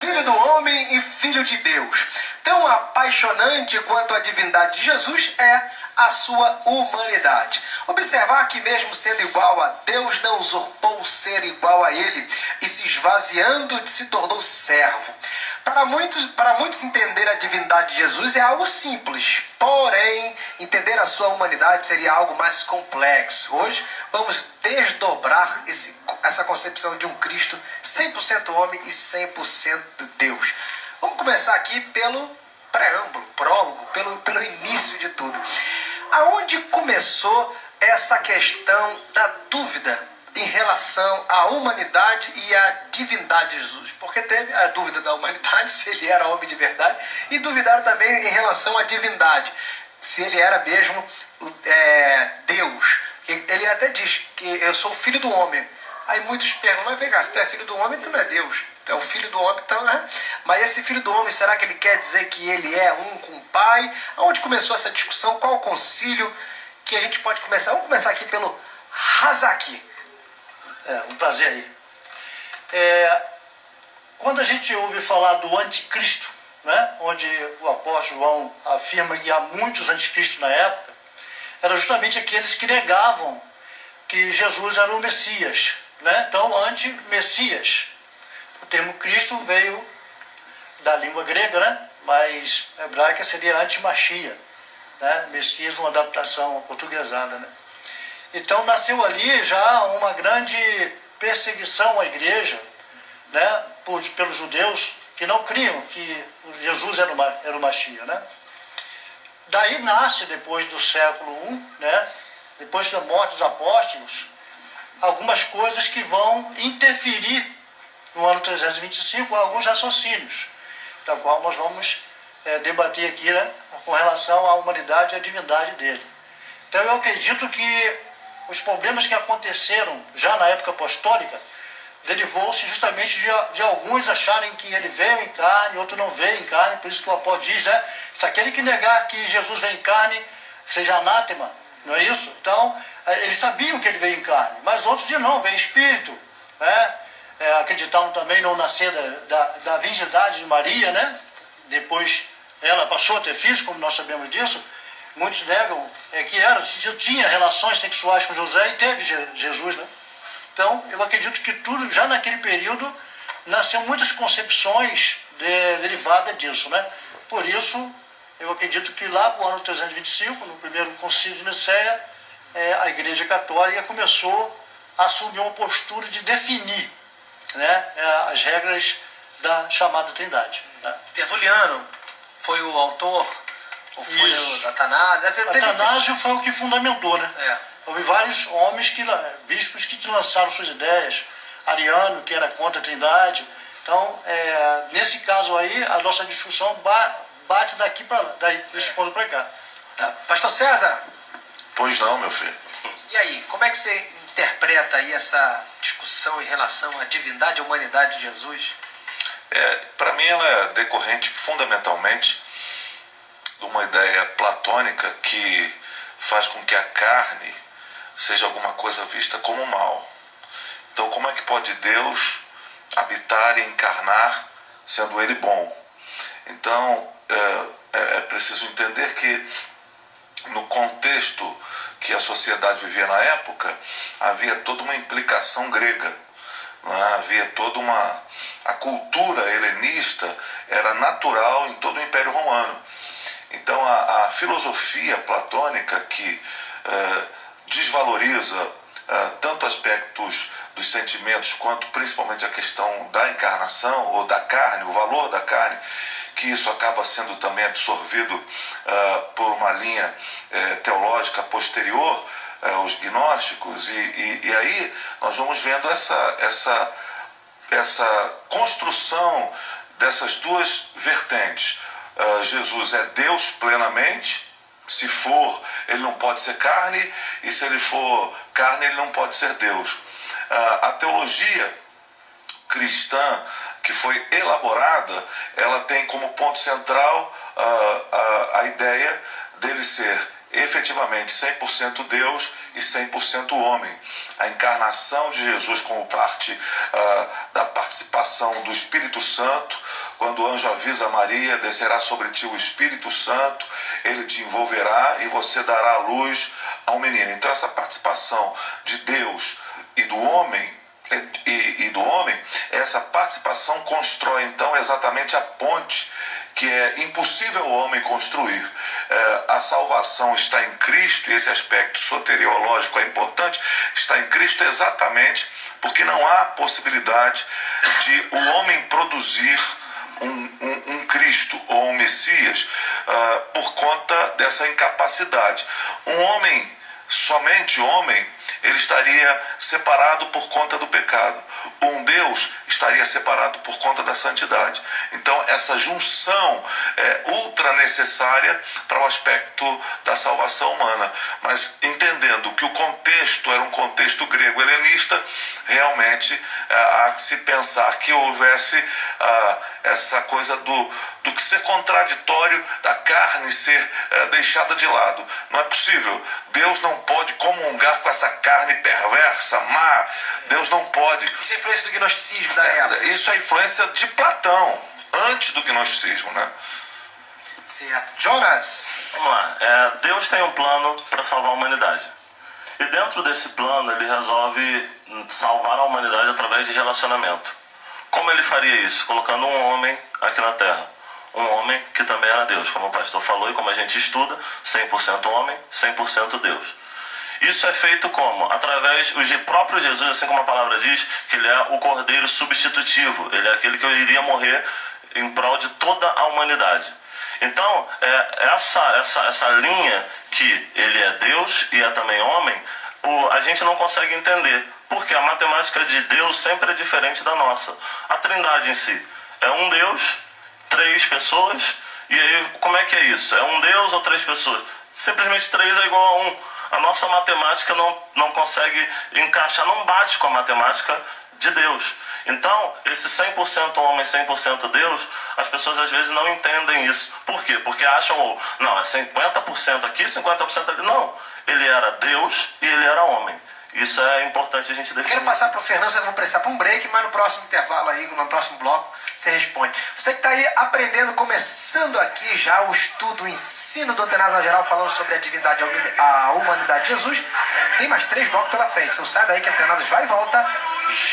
Filho do homem e filho de Deus. Tão apaixonante quanto a divindade de Jesus é a sua humanidade. Observar que mesmo sendo igual a Deus, não usurpou ser igual a ele e se esvaziando se tornou servo. Para muitos entender a divindade de Jesus é algo simples, porém entender a sua humanidade seria algo mais complexo. Hoje vamos desdobrar essa concepção de um Cristo 100% homem e 100% Deus. Vamos começar aqui pelo preâmbulo, prólogo, pelo início de tudo. Aonde começou essa questão da dúvida em relação à humanidade e à divindade de Jesus? Porque teve a dúvida da humanidade, se ele era homem de verdade, e duvidaram também em relação à divindade, se ele era mesmo Deus. Ele até diz que eu sou filho do homem. Aí muitos perguntam, mas vem cá, se tu é filho do homem, tu não é Deus. Tu é o filho do homem, então, né? Mas esse filho do homem, será que ele quer dizer que ele é um com o pai? Aonde começou essa discussão? Qual o concílio que a gente pode começar? Vamos começar aqui pelo Hazaki. Um prazer aí. Quando a gente ouve falar do anticristo, né, onde o apóstolo João afirma que há muitos anticristos na época, eram justamente aqueles que negavam que Jesus era o Messias, né? Então, anti-Messias. O termo Cristo veio da língua grega, né? Mas hebraica seria anti-Machia, né? Messias, uma adaptação portuguesada, né? Então, nasceu ali já uma grande perseguição à igreja, né? Pelos judeus que não criam que Jesus era o Machia, né? Daí nasce, depois do século I, né? Depois da morte dos apóstolos, algumas coisas que vão interferir no ano 325 alguns raciocínios, da qual nós vamos debater aqui, né, com relação à humanidade e à divindade dele. Então eu acredito que os problemas que aconteceram já na época apostólica derivou-se justamente de alguns acharem que ele veio em carne, outros não veio em carne, por isso que o apóstolo diz, né, se aquele que negar que Jesus veio em carne seja anátema. Não é isso? Então, eles sabiam que ele veio em carne, mas outros diziam não, veio em espírito, né? Acreditavam também no nascer da virgindade de Maria, né? Depois ela passou a ter filhos, como nós sabemos disso. Muitos negam que tinha relações sexuais com José e teve Jesus, né? Então, eu acredito que tudo, já naquele período, nasceu muitas concepções derivadas disso, né? Por isso, eu acredito que lá no ano 325, no primeiro concílio de Nicéia, a Igreja Católica começou a assumir uma postura de definir, né, as regras da chamada Trindade. Né? Tertuliano foi o autor? Ou foi o Atanásio? Atanásio foi o que fundamentou, né? Houve vários homens, bispos que lançaram suas ideias. Ariano, que era contra a Trindade. Então, nesse caso aí, a nossa discussão bate daqui para lá, desse ponto para cá. Tá. Pastor César? Pois não, meu filho. E aí, como é que você interpreta aí essa discussão em relação à divindade e humanidade de Jesus? Para mim ela é decorrente fundamentalmente de uma ideia platônica que faz com que a carne seja alguma coisa vista como mal. Então, como é que pode Deus habitar e encarnar sendo ele bom? Então, é preciso entender que no contexto que a sociedade vivia na época, havia toda uma implicação grega, né? Havia toda a cultura helenista era natural em todo o Império Romano. Então a filosofia platônica que desvaloriza tanto aspectos dos sentimentos quanto principalmente a questão da encarnação ou da carne, o valor da carne, que isso acaba sendo também absorvido por uma linha teológica posterior, os gnósticos, e aí nós vamos vendo essa construção dessas duas vertentes. Jesus é Deus plenamente, se for, ele não pode ser carne, e se ele for carne, ele não pode ser Deus. A teologia cristã que foi elaborada, ela tem como ponto central a ideia dele ser efetivamente 100% Deus e 100% homem. A encarnação de Jesus como parte da participação do Espírito Santo quando o anjo avisa Maria, descerá sobre ti o Espírito Santo, ele te envolverá e você dará à luz ao menino. Então essa participação de Deus e do homem, essa participação constrói então exatamente a ponte que é impossível o homem construir. A salvação está em Cristo, e esse aspecto soteriológico é importante, está em Cristo exatamente porque não há possibilidade de o homem produzir um Cristo ou um Messias por conta dessa incapacidade. Um homem, somente homem, ele estaria separado por conta do pecado. Um Deus estaria separado por conta da santidade. Então essa junção é ultra necessária para o aspecto da salvação humana. Mas entendendo que o contexto era um contexto grego-helenista, realmente há que se pensar que houvesse essa coisa do que ser contraditório, da carne ser deixada de lado. Não é possível. Deus não pode comungar com essa carne perversa, má. Deus não pode. Isso é influência do gnosticismo da época. Isso é influência de Platão, antes do gnosticismo, né? Certo. Jonas. Vamos lá. Deus tem um plano para salvar a humanidade. E dentro desse plano, ele resolve salvar a humanidade através de relacionamento. Como ele faria isso? Colocando um homem aqui na Terra. Um homem que também era Deus, como o pastor falou e como a gente estuda, 100% homem, 100% Deus. Isso é feito como? Através do próprio Jesus, assim como a palavra diz, que ele é o cordeiro substitutivo. Ele é aquele que iria morrer em prol de toda a humanidade. Então, essa linha que ele é Deus e é também homem, a gente não consegue entender. Porque a matemática de Deus sempre é diferente da nossa. A Trindade em si é um Deus, 3 pessoas, e aí como é que é isso? É um Deus ou 3 pessoas? Simplesmente 3 é igual a 1. A nossa matemática não consegue encaixar, não bate com a matemática de Deus. Então, esse 100% homem, 100% Deus, as pessoas às vezes não entendem isso. Por quê? Porque acham, não, é 50% aqui, 50% ali. Não, ele era Deus e ele era homem. Isso é importante a gente definir. Quero passar para o Fernando, eu vou precisar para um break, mas no próximo intervalo aí, no próximo bloco, você responde. Você que está aí aprendendo, começando aqui já o estudo, o ensino do Doutrinação Geral, falando sobre a divindade e a humanidade de Jesus, tem mais 3 blocos pela frente. Então sai daí que a Antenados vai e volta